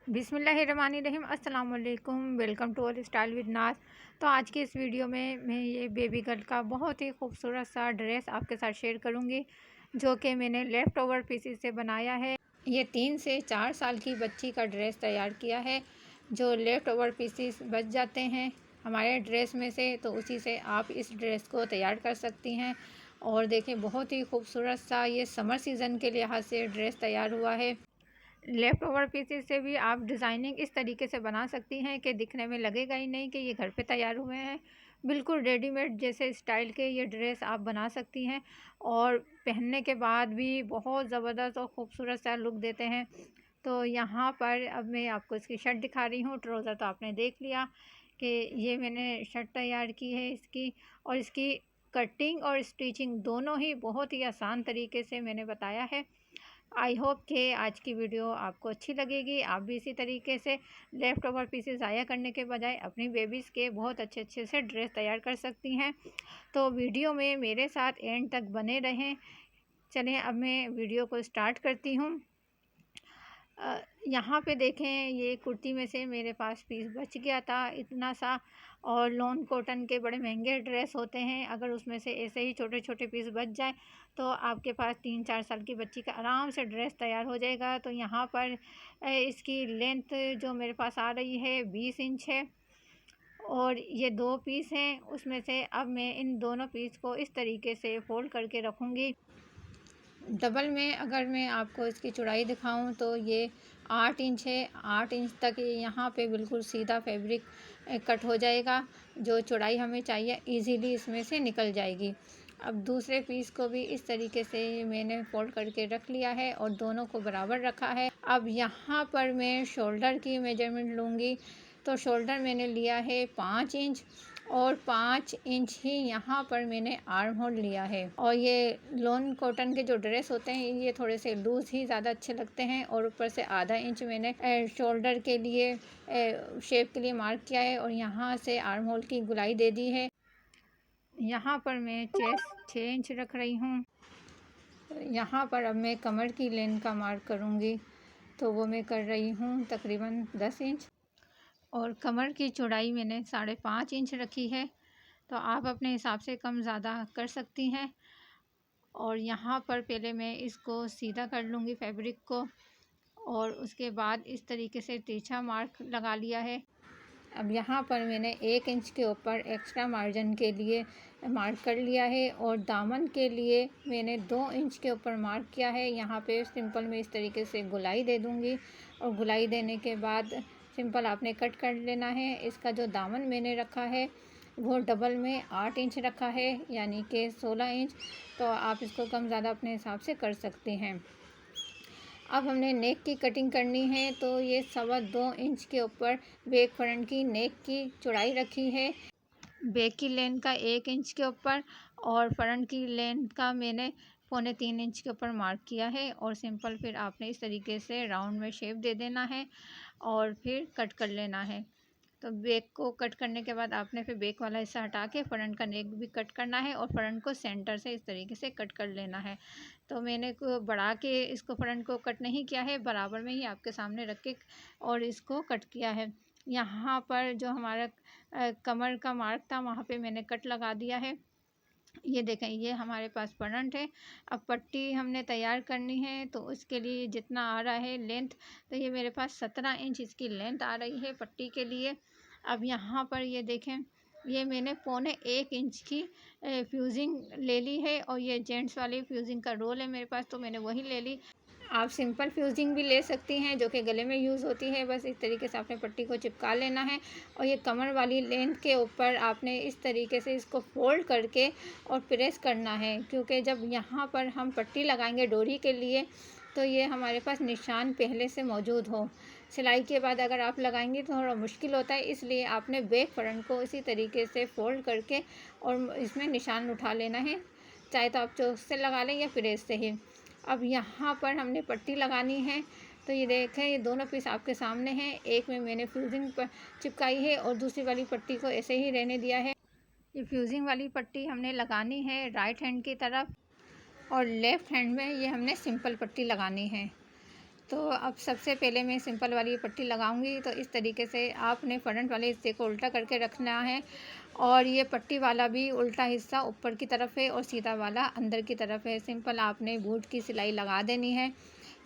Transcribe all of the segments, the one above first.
बिस्मिल्लाहिर्रहमानिर्रहीम अस्सलाम वालेकुम। Welcome to all style with Naaz. तो आज की इस वीडियो में मैं ये बेबी गर्ल का बहुत ही खूबसूरत सा ड्रेस आपके साथ शेयर करूंगी, जो कि मैंने लेफ़्ट ओवर पीसेस से बनाया है। ये 3 से 4 साल की बच्ची का ड्रेस तैयार किया है। जो लेफ़्ट ओवर पीसेस बच जाते हैं हमारे ड्रेस में से, तो उसी से आप इस ड्रेस को तैयार कर सकती हैं। और देखें, बहुत ही खूबसूरत सा ये समर सीज़न के लिहाज से ड्रेस तैयार हुआ है। लेफ़्ट ओवर पीसेस से भी आप डिज़ाइनिंग इस तरीके से बना सकती हैं कि दिखने में लगेगा ही नहीं कि ये घर पे तैयार हुए हैं। बिल्कुल रेडीमेड जैसे स्टाइल के ये ड्रेस आप बना सकती हैं और पहनने के बाद भी बहुत ज़बरदस्त और ख़ूबसूरत सा लुक देते हैं। तो यहाँ पर अब मैं आपको इसकी शर्ट दिखा रही हूँ। ट्राउज़र तो आपने देख लिया कि ये मैंने शर्ट तैयार की है इसकी, और इसकी कटिंग और स्टिचिंग दोनों ही बहुत ही आसान तरीके से मैंने बताया है। आई होप कि आज की वीडियो आपको अच्छी लगेगी। आप भी इसी तरीके से लेफ़्ट ओवर पीसेस ज़ाया करने के बजाय अपनी बेबीज़ के बहुत अच्छे अच्छे से ड्रेस तैयार कर सकती हैं। तो वीडियो में मेरे साथ एंड तक बने रहें। चलें, अब मैं वीडियो को स्टार्ट करती हूँ। यहाँ पे देखें, ये कुर्ती में से मेरे पास पीस बच गया था इतना सा। और लॉन कॉटन के बड़े महंगे ड्रेस होते हैं, अगर उसमें से ऐसे ही छोटे छोटे पीस बच जाए तो आपके पास 3-4 साल की बच्ची का आराम से ड्रेस तैयार हो जाएगा। तो यहाँ पर इसकी लेंथ जो मेरे पास आ रही है 20 इंच है, और ये 2 पीस हैं। उसमें से अब मैं इन दोनों पीस को इस तरीके से फ़ोल्ड करके रखूँगी। डबल में अगर मैं आपको इसकी चौड़ाई दिखाऊं तो ये 8 इंच है। 8 इंच तक ये यहाँ पे बिल्कुल सीधा फैब्रिक कट हो जाएगा। जो चौड़ाई हमें चाहिए इजीली इसमें से निकल जाएगी। अब दूसरे पीस को भी इस तरीके से मैंने फोल्ड करके रख लिया है और दोनों को बराबर रखा है। अब यहाँ पर मैं शोल्डर की मेजरमेंट लूँगी। तो शोल्डर मैंने लिया है 5 इंच, और 5 इंच ही यहाँ पर मैंने आर्म होल लिया है। और ये लॉन कॉटन के जो ड्रेस होते हैं ये थोड़े से लूज़ ही ज़्यादा अच्छे लगते हैं। और ऊपर से आधा इंच मैंने शोल्डर के लिए शेप के लिए मार्क किया है, और यहाँ से आर्म होल की गुलाई दे दी है। यहाँ पर मैं चेस्ट 6 इंच रख रही हूँ। यहाँ पर अब मैं कमर की लेंथ का मार्क करूँगी, तो वो मैं कर रही हूँ तकरीबन 10 इंच। और कमर की चौड़ाई मैंने 5.5 इंच रखी है। तो आप अपने हिसाब से कम ज़्यादा कर सकती हैं। और यहाँ पर पहले मैं इसको सीधा कर लूँगी फैब्रिक को, और उसके बाद इस तरीके से तिरछा मार्क लगा लिया है। अब यहाँ पर मैंने 1 इंच के ऊपर एक्स्ट्रा मार्जिन के लिए मार्क कर लिया है, और दामन के लिए मैंने 2 इंच के ऊपर मार्क किया है। यहाँ पे सिंपल में इस तरीके से गुलाई दे दूँगी, और गुलाई देने के बाद सिंपल आपने कट कर लेना है। इसका जो दामन मैंने रखा है वो डबल में 8 इंच रखा है, यानी कि 16 इंच। तो आप इसको कम ज़्यादा अपने हिसाब से कर सकते हैं। अब हमने नेक की कटिंग करनी है, तो ये 2.25 इंच के ऊपर बैक फ्रंट की नेक की चौड़ाई रखी है। बैक की लेंथ का 1 इंच के ऊपर, और फ्रंट की लेंथ का मैंने 2.25 इंच के ऊपर मार्क किया है। और सिंपल फिर आपने इस तरीके से राउंड में शेप दे देना है और फिर कट कर लेना है। तो बैक को कट करने के बाद आपने फिर बैक वाला हिस्सा हटा के फ्रंट का नेक भी कट करना है, और फ्रंट को सेंटर से इस तरीके से कट कर लेना है। तो मैंने बढ़ा के इसको फ्रंट को कट नहीं किया है, बराबर में ही आपके सामने रख के और इसको कट किया है। यहाँ पर जो हमारा कमर का मार्क था वहाँ पे मैंने कट लगा दिया है। ये देखें, ये हमारे पास फ्रंट है। अब पट्टी हमने तैयार करनी है, तो उसके लिए जितना आ रहा है लेंथ, तो ये मेरे पास 17 इंच इसकी लेंथ आ रही है पट्टी के लिए। अब यहाँ पर ये देखें, ये मैंने 1.25 इंच की फ्यूजिंग ले ली है, और ये जेंट्स वाली फ्यूजिंग का रोल है मेरे पास, तो मैंने वही ले ली। आप सिंपल फ्यूजिंग भी ले सकती हैं जो कि गले में यूज़ होती है। बस इस तरीके से आपने पट्टी को चिपका लेना है, और ये कमर वाली लेंथ के ऊपर आपने इस तरीके से इसको फोल्ड करके और प्रेस करना है, क्योंकि जब यहाँ पर हम पट्टी लगाएंगे डोरी के लिए तो ये हमारे पास निशान पहले से मौजूद हो। सिलाई के बाद अगर आप लगाएंगे तो थोड़ा मुश्किल होता है, इसलिए आपने बैक फ्रंट को इसी तरीके से फोल्ड करके और इसमें निशान उठा लेना है। चाहे तो आप चोक से लगा लें या प्रेस से ही। अब यहाँ पर हमने पट्टी लगानी है, तो ये देखें, ये दोनों पीस आपके सामने हैं। एक में मैंने फ्यूजिंग पर चिपकाई है, और दूसरी वाली पट्टी को ऐसे ही रहने दिया है। ये फ्यूजिंग वाली पट्टी हमने लगानी है राइट हैंड की तरफ, और लेफ़्ट हैंड में ये हमने सिंपल पट्टी लगानी है। तो अब सबसे पहले मैं सिंपल वाली पट्टी लगाऊंगी। तो इस तरीके से आपने फ्रंट वाले हिस्से को उल्टा करके रखना है और ये पट्टी वाला भी उल्टा हिस्सा ऊपर की तरफ है और सीधा वाला अंदर की तरफ है। सिंपल आपने बूट की सिलाई लगा देनी है,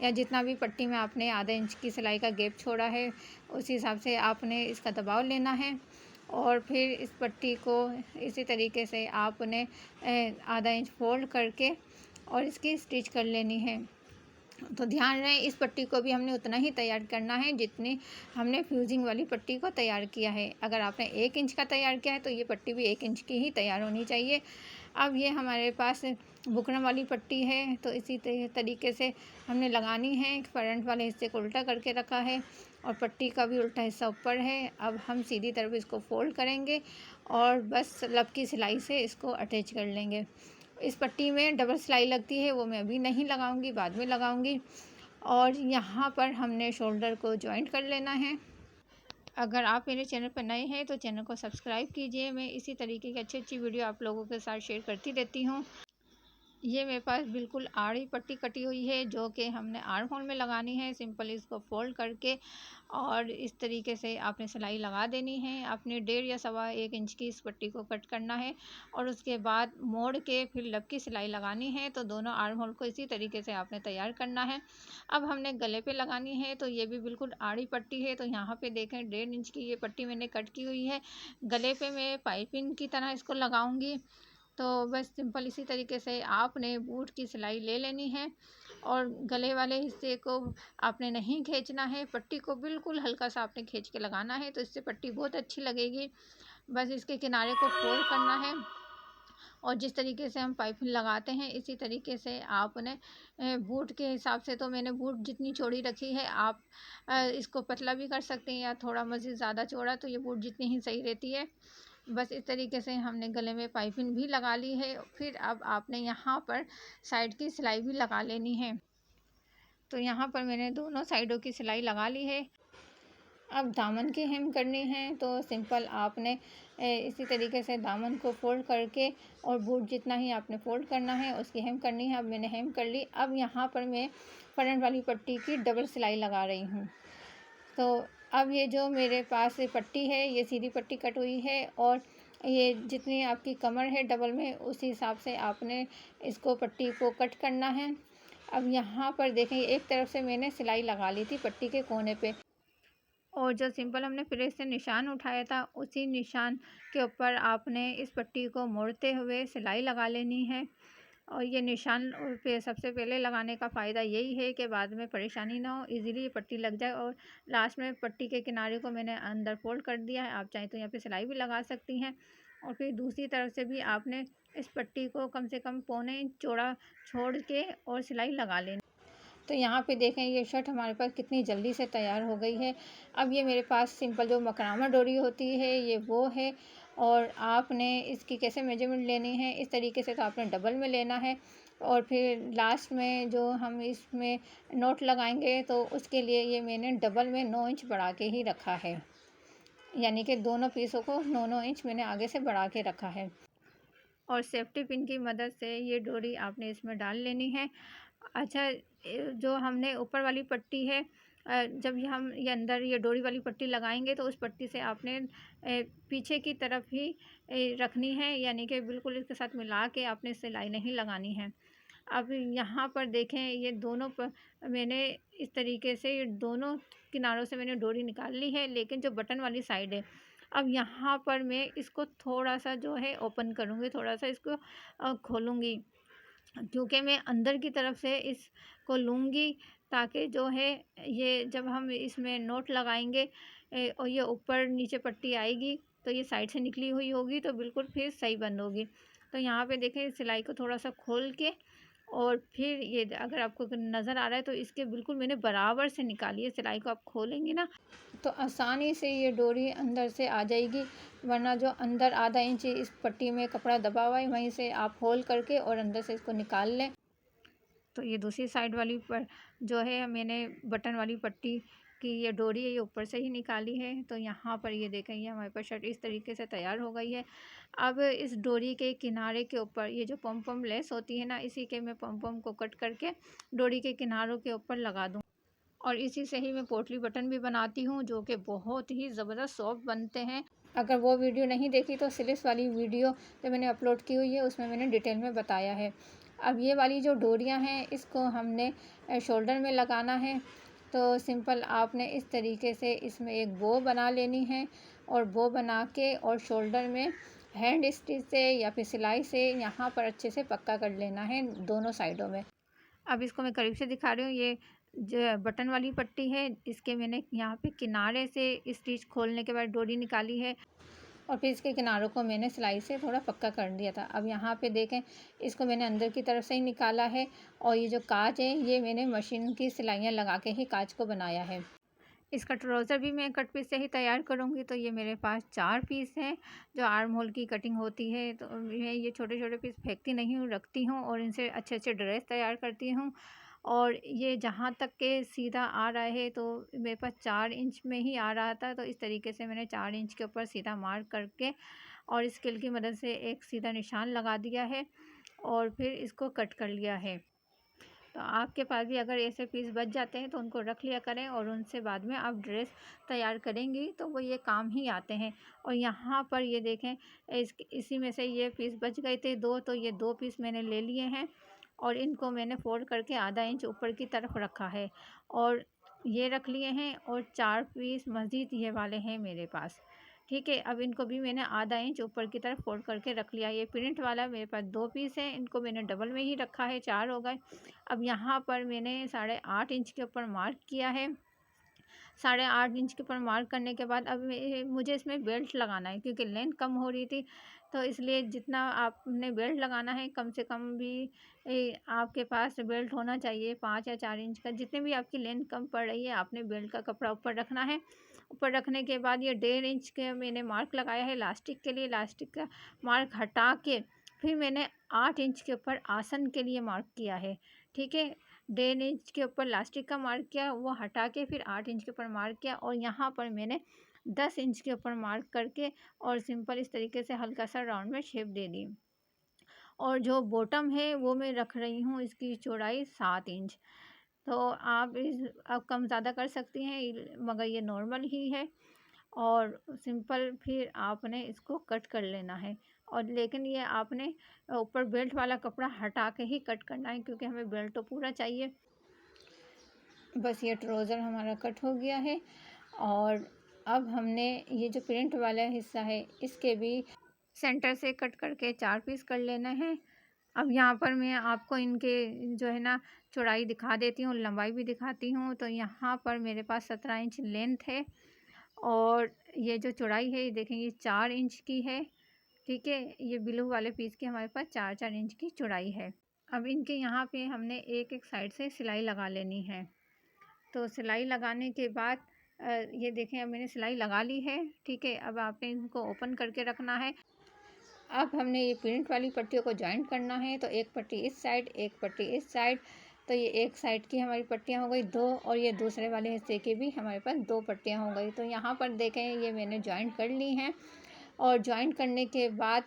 या जितना भी पट्टी में आपने आधा इंच की सिलाई का गैप छोड़ा है उस हिसाब से आपने इसका दबाव लेना है। और फिर इस पट्टी को इसी तरीके से आपने आधा इंच फोल्ड करके और इसकी स्टिच कर लेनी है। तो ध्यान रहे इस पट्टी को भी हमने उतना ही तैयार करना है जितनी हमने फ्यूजिंग वाली पट्टी को तैयार किया है। अगर आपने 1 इंच का तैयार किया है तो ये पट्टी भी 1 इंच की ही तैयार होनी चाहिए। अब ये हमारे पास बुकरम वाली पट्टी है, तो इसी तरीके से हमने लगानी है। फ्रंट वाले हिस्से को उल्टा करके रखा है और पट्टी का भी उल्टा हिस्सा ऊपर है। अब हम सीधी तरफ इसको फोल्ड करेंगे और बस लब की सिलाई से इसको अटैच कर लेंगे। इस पट्टी में डबल सिलाई लगती है, वो मैं अभी नहीं लगाऊंगी, बाद में लगाऊंगी। और यहाँ पर हमने शोल्डर को जॉइंट कर लेना है। अगर आप मेरे चैनल पर नए हैं तो चैनल को सब्सक्राइब कीजिए। मैं इसी तरीके की अच्छी अच्छी वीडियो आप लोगों के साथ शेयर करती रहती हूँ। ये मेरे पास बिल्कुल आड़ी पट्टी कटी हुई है जो कि हमने आर्म होल में लगानी है। सिंपल इसको फोल्ड करके और इस तरीके से आपने सिलाई लगा देनी है। आपने 1.5 या 1.25 इंच की इस पट्टी को कट करना है और उसके बाद मोड़ के फिर लब की सिलाई लगानी है। तो दोनों आर्म होल को इसी तरीके से आपने तैयार करना है। अब हमने गले पे लगानी है, तो ये भी बिल्कुल आड़ी पट्टी है। तो यहाँ पे देखें 1.5 इंच की ये पट्टी मैंने कट की हुई है। गले पे मैं पाइपिंग की तरह इसको लगाऊंगी। तो बस सिंपल इसी तरीके से आपने बूट की सिलाई ले लेनी है और गले वाले हिस्से को आपने नहीं खींचना है। पट्टी को बिल्कुल हल्का सा आपने खींच के लगाना है, तो इससे पट्टी बहुत अच्छी लगेगी। बस इसके किनारे को फोल्ड करना है और जिस तरीके से हम पाइपिंग लगाते हैं इसी तरीके से आपने बूट के हिसाब से, तो मैंने बूट जितनी चौड़ी रखी है, आप इसको पतला भी कर सकते हैं या थोड़ा मज़ीद ज़्यादा चौड़ा, तो ये बूट जितनी ही सही रहती है। बस इस तरीके से हमने गले में पाइपिंग भी लगा ली है। फिर अब आपने यहाँ पर साइड की सिलाई भी लगा लेनी है। तो यहाँ पर मैंने दोनों साइडों की सिलाई लगा ली है। अब दामन की हेम करनी है, तो सिंपल आपने इसी तरीके से दामन को फोल्ड करके और बूट जितना ही आपने फोल्ड करना है उसकी हेम करनी है। अब मैंने हेम कर ली। अब यहाँ पर मैं फ्रंट वाली पट्टी की डबल सिलाई लगा रही हूँ। तो अब ये जो मेरे पास पट्टी है ये सीधी पट्टी कट हुई है और ये जितनी आपकी कमर है डबल में उसी हिसाब से आपने इसको पट्टी को कट करना है। अब यहाँ पर देखें एक तरफ से मैंने सिलाई लगा ली थी पट्टी के कोने पे, और जो सिंपल हमने प्रेस से निशान उठाया था उसी निशान के ऊपर आपने इस पट्टी को मोड़ते हुए सिलाई लगा लेनी है। और ये निशान पे सबसे पहले लगाने का फ़ायदा यही है कि बाद में परेशानी ना हो, इजीली ये पट्टी लग जाए। और लास्ट में पट्टी के किनारे को मैंने अंदर फोल्ड कर दिया है। आप चाहें तो यहाँ पे सिलाई भी लगा सकती हैं। और फिर दूसरी तरफ से भी आपने इस पट्टी को कम से कम 1.25 इंच चौड़ा छोड़ के और सिलाई लगा लेनी। तो यहाँ पे देखें ये शर्ट हमारे पास कितनी जल्दी से तैयार हो गई है। अब ये मेरे पास सिंपल जो मकरामा डोरी होती है ये वो है, और आपने इसकी कैसे मेजरमेंट लेनी है इस तरीके से, तो आपने डबल में लेना है। और फिर लास्ट में जो हम इसमें नोट लगाएंगे तो उसके लिए ये मैंने डबल में 9 इंच बढ़ा के ही रखा है, यानी कि दोनों पीसों को 9-9 इंच मैंने आगे से बढ़ा के रखा है। और सेफ्टी पिन की मदद से ये डोरी आपने इसमें डाल लेनी है। अच्छा, जो हमने ऊपर वाली पट्टी है, जब हम ये अंदर ये डोरी वाली पट्टी लगाएंगे तो उस पट्टी से आपने पीछे की तरफ ही रखनी है, यानी कि बिल्कुल इसके साथ मिला के आपने सिलाई नहीं लगानी है। अब यहाँ पर देखें ये दोनों मैंने इस तरीके से ये दोनों किनारों से मैंने डोरी निकाल ली है, लेकिन जो बटन वाली साइड है अब यहाँ पर मैं इसको थोड़ा सा जो है ओपन करूँगी, थोड़ा सा इसको खोलूँगी, क्योंकि मैं अंदर की तरफ से इसको लूँगी ताकि जो है ये जब हम इसमें नोट लगाएंगे और ये ऊपर नीचे पट्टी आएगी तो ये साइड से निकली हुई होगी तो बिल्कुल फिर सही बंद होगी। तो यहाँ पे देखें सिलाई को थोड़ा सा खोल के और फिर ये अगर आपको नज़र आ रहा है तो इसके बिल्कुल मैंने बराबर से निकाली है। सिलाई को आप खोलेंगे ना तो आसानी से ये डोरी अंदर से आ जाएगी, वरना जो अंदर आधा इंच इस पट्टी में कपड़ा दबा हुआ है वहीं से आप होल करके और अंदर से इसको निकाल लें। तो ये दूसरी साइड वाली पर जो है मैंने बटन वाली पट्टी की ये डोरी है ये ऊपर से ही निकाली है। तो यहाँ पर ये देखें ये हमारे पास शर्ट इस तरीके से तैयार हो गई है। अब इस डोरी के किनारे के ऊपर ये जो पम पम लेस होती है ना, इसी के मैं पम पम को कट करके डोरी के किनारों के ऊपर लगा दूँ। और इसी से ही मैं पोटली बटन भी बनाती हूँ, जो कि बहुत ही ज़बरदस्त सॉफ्ट बनते हैं। अगर वो वीडियो नहीं देखी तो स्लिप्स वाली वीडियो जो मैंने अपलोड की हुई है उसमें मैंने डिटेल में बताया है। अब ये वाली जो डोरियाँ हैं इसको हमने शोल्डर में लगाना है। तो सिंपल आपने इस तरीके से इसमें एक बो बना लेनी है और बो बना के और शोल्डर में हैंड स्टिच से या फिर सिलाई से यहाँ पर अच्छे से पक्का कर लेना है दोनों साइडों में। अब इसको मैं करीब से दिखा रही हूँ। ये जो बटन वाली पट्टी है, इसके मैंने यहाँ पे किनारे से स्टिच खोलने के बाद डोरी निकाली है और फिर इसके किनारों को मैंने सिलाई से थोड़ा पक्का कर दिया था। अब यहाँ पे देखें, इसको मैंने अंदर की तरफ से ही निकाला है और ये जो काज है ये मैंने मशीन की सिलाइयाँ लगा के ही काज को बनाया है। इसका ट्राउज़र भी मैं कट पीस से ही तैयार करूँगी। तो ये मेरे पास 4 पीस हैं जो आर्म होल की कटिंग होती है। तो मैं ये छोटे-छोटे पीस फेंकती नहीं हूँ, रखती हूँ और इनसे अच्छे-अच्छे ड्रेस तैयार करती हूँ। और ये जहाँ तक के सीधा आ रहा है तो मेरे पास 4 इंच में ही आ रहा था। तो इस तरीके से मैंने 4 इंच के ऊपर सीधा मार्क करके और स्केल की मदद से एक सीधा निशान लगा दिया है और फिर इसको कट कर लिया है। तो आपके पास भी अगर ऐसे पीस बच जाते हैं तो उनको रख लिया करें और उनसे बाद में आप ड्रेस तैयार करेंगी तो वो ये काम ही आते हैं। और यहाँ पर ये देखें, इसी में से ये पीस बच गए थे 2, तो ये 2 पीस मैंने ले लिए हैं और इनको मैंने फोल्ड करके आधा इंच ऊपर की तरफ रखा है और ये रख लिए हैं और 4 पीस मज़ीद ये वाले हैं मेरे पास। ठीक है, अब इनको भी मैंने आधा इंच ऊपर की तरफ फोल्ड करके रख लिया। ये प्रिंट वाला मेरे पास 2 पीस है, इनको मैंने डबल में ही रखा है, 4 हो गए। अब यहाँ पर मैंने 8.5 इंच के ऊपर मार्क किया है। 8.5 इंच के ऊपर मार्क करने के बाद अब मुझे इसमें बेल्ट लगाना है क्योंकि लेंथ कम हो रही थी। तो इसलिए जितना आपने बेल्ट लगाना है कम से कम भी आपके पास बेल्ट होना चाहिए 5 या 4 इंच का। जितने भी आपकी लेंथ कम पड़ रही है आपने बेल्ट का कपड़ा ऊपर रखना है। ऊपर रखने के बाद ये 1.5 इंच के मैंने मार्क लगाया है लास्टिक के लिए। लास्टिक का मार्क हटा के फिर मैंने 8 इंच के ऊपर आसन के लिए मार्क किया है। ठीक है, 1.5 इंच के ऊपर लास्टिक का मार्क किया, वो हटा के फिर 8 इंच के ऊपर मार्क किया और यहाँ पर मैंने 10 इंच के ऊपर मार्क करके और सिंपल इस तरीके से हल्का सा राउंड में शेप दे दी। और जो बॉटम है वो मैं रख रही हूँ इसकी चौड़ाई 7 इंच। तो आप कम ज़्यादा कर सकती हैं मगर ये नॉर्मल ही है। और सिंपल फिर आपने इसको कट कर लेना है और लेकिन ये आपने ऊपर बेल्ट वाला कपड़ा हटा के ही कट करना है क्योंकि हमें बेल्ट तो पूरा चाहिए। बस ये ट्राउज़र हमारा कट हो गया है और अब हमने ये जो प्रिंट वाला हिस्सा है इसके भी सेंटर से कट करके 4 पीस कर लेना है। अब यहाँ पर मैं आपको इनके जो है ना चौड़ाई दिखा देती हूँ, लंबाई भी दिखाती हूँ। तो यहाँ पर मेरे पास 17 इंच लेंथ है और ये जो चौड़ाई है ये देखें ये 4 इंच की है। ठीक है, ये ब्लू वाले पीस की हमारे पास 4-4 इंच की चौड़ाई है। अब इनके यहाँ पे हमने एक साइड से सिलाई लगा लेनी है। तो सिलाई लगाने के बाद ये देखें अब मैंने सिलाई लगा ली है। ठीक है, अब आपने इनको ओपन करके रखना है। अब हमने ये प्रिंट वाली पट्टियों को जॉइंट करना है। तो एक पट्टी इस साइड, एक पट्टी इस साइड। तो ये एक साइड की हमारी पट्टियाँ हो गई 2 और ये दूसरे वाले हिस्से की भी हमारे पास 2 पट्टियाँ हो गई। तो यहाँ पर देखें ये मैंने जॉइंट कर ली हैं और जॉइंट करने के बाद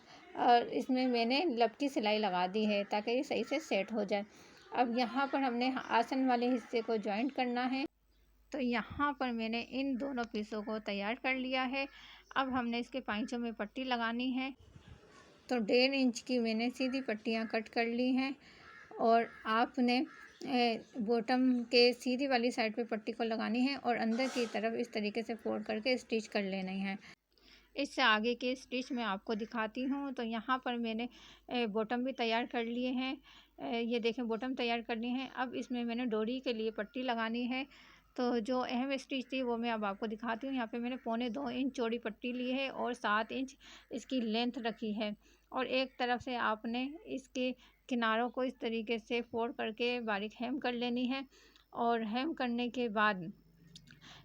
इसमें मैंने लपकी सिलाई लगा दी है ताकि ये सही से सेट हो जाए। अब यहाँ पर हमने आसन वाले हिस्से को जॉइंट करना है। तो यहाँ पर मैंने इन दोनों पीसों को तैयार कर लिया है। अब हमने इसके पाँचों में पट्टी लगानी है। तो 1.5 इंच की मैंने सीधी पट्टियाँ कट कर ली हैं और आपने बॉटम के सीधी वाली साइड पे पट्टी को लगानी है और अंदर की तरफ इस तरीके से फोल्ड करके स्टिच कर लेनी है। इससे आगे के स्टिच मैं आपको दिखाती हूँ। तो यहाँ पर मैंने बॉटम भी तैयार कर लिए हैं। ये देखें बॉटम तैयार कर लिए हैं। अब इसमें मैंने डोरी के लिए पट्टी लगानी है। तो जो अहम स्टिच थी वो मैं अब आपको दिखाती हूँ। यहाँ पे मैंने 1.25 इंच चौड़ी पट्टी ली है और 7 इंच इसकी लेंथ रखी है और एक तरफ से आपने इसके किनारों को इस तरीके से फोल्ड करके बारीक हेम कर लेनी है और हेम करने के बाद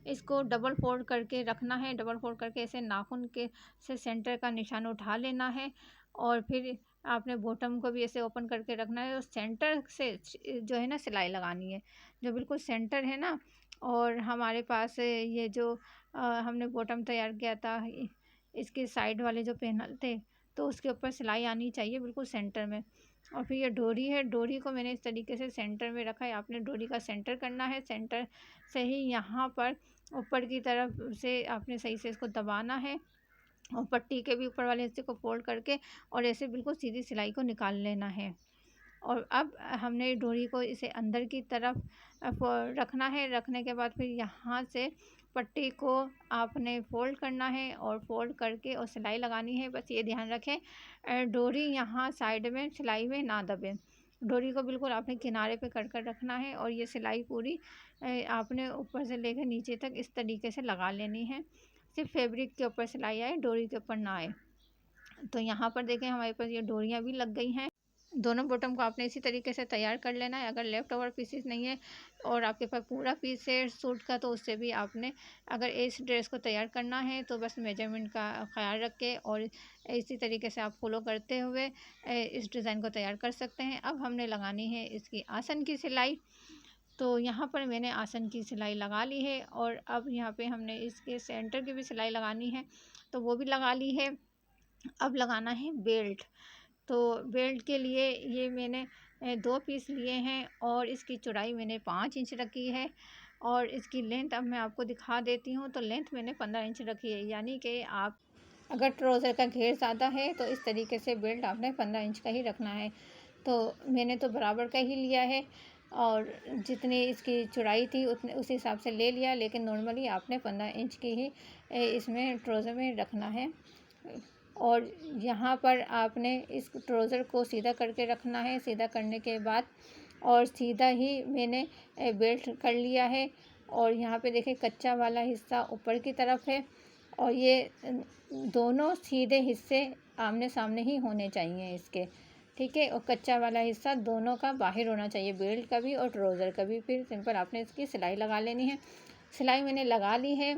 इसको डबल फोल्ड करके रखना है। डबल फोल्ड करके ऐसे नाखून के से सेंटर का निशान उठा लेना है और फिर आपने बॉटम को भी ऐसे ओपन करके रखना है और सेंटर से जो है ना सिलाई लगानी है, जो बिल्कुल सेंटर है ना। और हमारे पास ये जो हमने बॉटम तैयार किया था इसके साइड वाले जो पैनल थे तो उसके ऊपर सिलाई आनी चाहिए बिल्कुल सेंटर में। और फिर ये डोरी है, डोरी को मैंने इस तरीके से सेंटर में रखा है। आपने डोरी का सेंटर करना है, सेंटर से ही यहाँ पर ऊपर की तरफ से आपने सही से इसको दबाना है और पट्टी के भी ऊपर वाले हिस्से को फोल्ड करके और ऐसे बिल्कुल सीधी सिलाई को निकाल लेना है। और अब हमने डोरी को इसे अंदर की तरफ रखना है। रखने के बाद फिर यहाँ से पट्टी को आपने फ़ोल्ड करना है और फ़ोल्ड करके और सिलाई लगानी है। बस ये ध्यान रखें डोरी यहाँ साइड में सिलाई में ना दबे। डोरी को बिल्कुल आपने किनारे पे कर रखना है और ये सिलाई पूरी आपने ऊपर से लेकर नीचे तक इस तरीके से लगा लेनी है। सिर्फ फैब्रिक के ऊपर सिलाई आए, डोरी के ऊपर ना आए। तो यहाँ पर देखें हमारे पास ये डोरियाँ भी लग गई हैं। दोनों बॉटम को आपने इसी तरीके से तैयार कर लेना है। अगर लेफ़्ट ओवर पीसेस नहीं है और आपके पास पूरा पीस है सूट का, तो उससे भी आपने अगर इस ड्रेस को तैयार करना है तो बस मेजरमेंट का ख्याल रख के और इसी तरीके से आप फॉलो करते हुए इस डिज़ाइन को तैयार कर सकते हैं। अब हमने लगानी है इसकी आसन की सिलाई। तो यहाँ पर मैंने आसन की सिलाई लगा ली है और अब यहाँ पे हमने इसके सेंटर की भी सिलाई लगानी है, तो वो भी लगा ली है। अब लगाना है बेल्ट। तो बेल्ट के लिए ये मैंने 2 पीस लिए हैं और इसकी चौड़ाई मैंने 5 इंच रखी है और इसकी लेंथ अब मैं आपको दिखा देती हूँ। तो लेंथ मैंने 15 इंच रखी है, यानी कि आप अगर ट्राउज़र का घेर ज़्यादा है तो इस तरीके से बेल्ट आपने 15 इंच का ही रखना है। तो मैंने तो बराबर का ही लिया है और जितनी इसकी चौड़ाई थी उतने उस हिसाब से ले लिया, लेकिन नॉर्मली आपने 15 इंच की ही इसमें ट्राउज़र में रखना है। और यहाँ पर आपने इस ट्राउज़र को सीधा करके रखना है। सीधा करने के बाद और सीधा ही मैंने बेल्ट कर लिया है और यहाँ पे देखें कच्चा वाला हिस्सा ऊपर की तरफ है और ये दोनों सीधे हिस्से आमने सामने ही होने चाहिए इसके, ठीक है। और कच्चा वाला हिस्सा दोनों का बाहर होना चाहिए, बेल्ट का भी और ट्राउज़र का भी। फिर सिंपल आपने इसकी सिलाई लगा लेनी है। सिलाई मैंने लगा ली है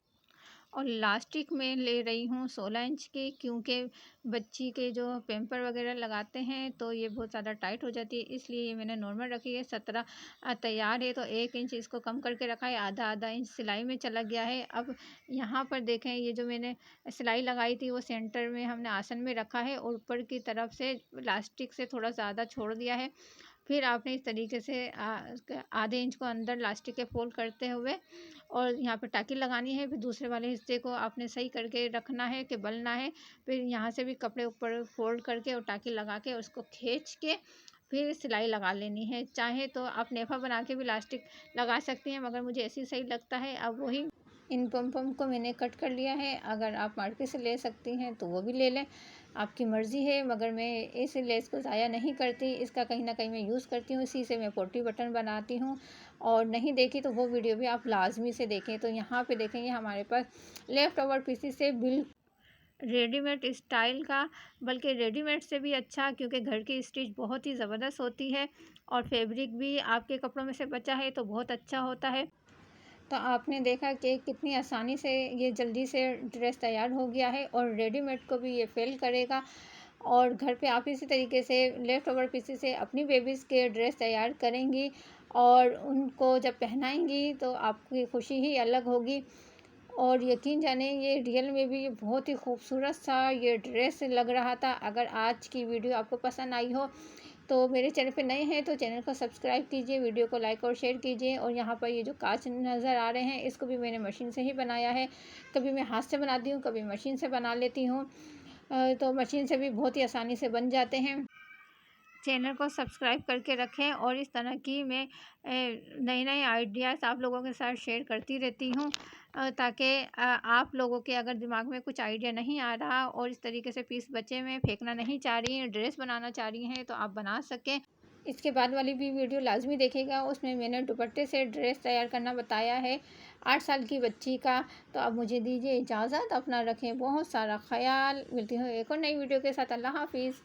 और लास्टिक में ले रही हूँ 16 इंच की, क्योंकि बच्ची के जो पैम्पर वगैरह लगाते हैं तो ये बहुत ज़्यादा टाइट हो जाती है, इसलिए ये मैंने नॉर्मल रखी है। 17 तैयार है तो 1 इंच इसको कम करके रखा है, आधा इंच सिलाई में चला गया है। अब यहाँ पर देखें ये जो मैंने सिलाई लगाई थी वो सेंटर में हमने आसन में रखा है और ऊपर की तरफ से लास्टिक से थोड़ा ज़्यादा छोड़ दिया है। फिर आपने इस तरीके से आधे इंच को अंदर लास्टिक के फोल्ड करते हुए और यहाँ पे टाकी लगानी है। फिर दूसरे वाले हिस्से को आपने सही करके रखना है कि बल ना है। फिर यहाँ से भी कपड़े ऊपर फोल्ड करके और टाकी लगा के उसको खींच के फिर सिलाई लगा लेनी है। चाहे तो आप नेफा बना के भी लास्टिक लगा सकती हैं, मगर मुझे ऐसे सही लगता है। अब वही इन पम को मैंने कट कर लिया है। अगर आप मार्केट से ले सकती हैं तो वो भी ले लें, आपकी मर्ज़ी है। मगर मैं इस लेस को ज़ाया नहीं करती, इसका कहीं ना कहीं मैं यूज़ करती हूँ। इसी से मैं पोटी बटन बनाती हूँ और नहीं देखी तो वो वीडियो भी आप लाजमी से देखें। तो यहाँ पे देखेंगे हमारे पास लेफ़्ट ओवर पीसेस से रेडीमेड स्टाइल का, बल्कि रेडीमेड से भी अच्छा, क्योंकि घर की स्टिच बहुत ही ज़बरदस्त होती है और फैब्रिक भी आपके कपड़ों में से बचा है तो बहुत अच्छा होता है। तो आपने देखा कि कितनी आसानी से ये जल्दी से ड्रेस तैयार हो गया है और रेडीमेड को भी ये फेल करेगा। और घर पे आप इसी तरीके से लेफ़्ट ओवर पीसेस से अपनी बेबीज़ के ड्रेस तैयार करेंगी और उनको जब पहनाएंगी तो आपकी खुशी ही अलग होगी। और यकीन जाने ये रियल में भी बहुत ही खूबसूरत सा ये ड्रेस लग रहा था। अगर आज की वीडियो आपको पसंद आई हो तो मेरे चैनल पे नए हैं तो चैनल को सब्सक्राइब कीजिए, वीडियो को लाइक और शेयर कीजिए। और यहाँ पर ये जो कांच नज़र आ रहे हैं इसको भी मैंने मशीन से ही बनाया है। कभी मैं हाथ से बनाती हूँ, कभी मशीन से बना लेती हूँ। तो मशीन से भी बहुत ही आसानी से बन जाते हैं। चैनल को सब्सक्राइब करके रखें और इस तरह की मैं नए नए आइडियाज़ आप लोगों के साथ शेयर करती रहती हूँ, ताकि आप लोगों के अगर दिमाग में कुछ आइडिया नहीं आ रहा और इस तरीके से पीस बचे में फेंकना नहीं चाह रही हैं, ड्रेस बनाना चाह रही हैं, तो आप बना सकें। इसके बाद वाली भी वीडियो लाजमी देखेगा, उसमें मैंने दुपट्टे से ड्रेस तैयार करना बताया है 8 साल की बच्ची का। तो अब मुझे दीजिए इजाज़त, अपना रखें बहुत सारा ख्याल। मिलती हूँ एक और नई वीडियो के साथ। अल्लाह हाफिज़।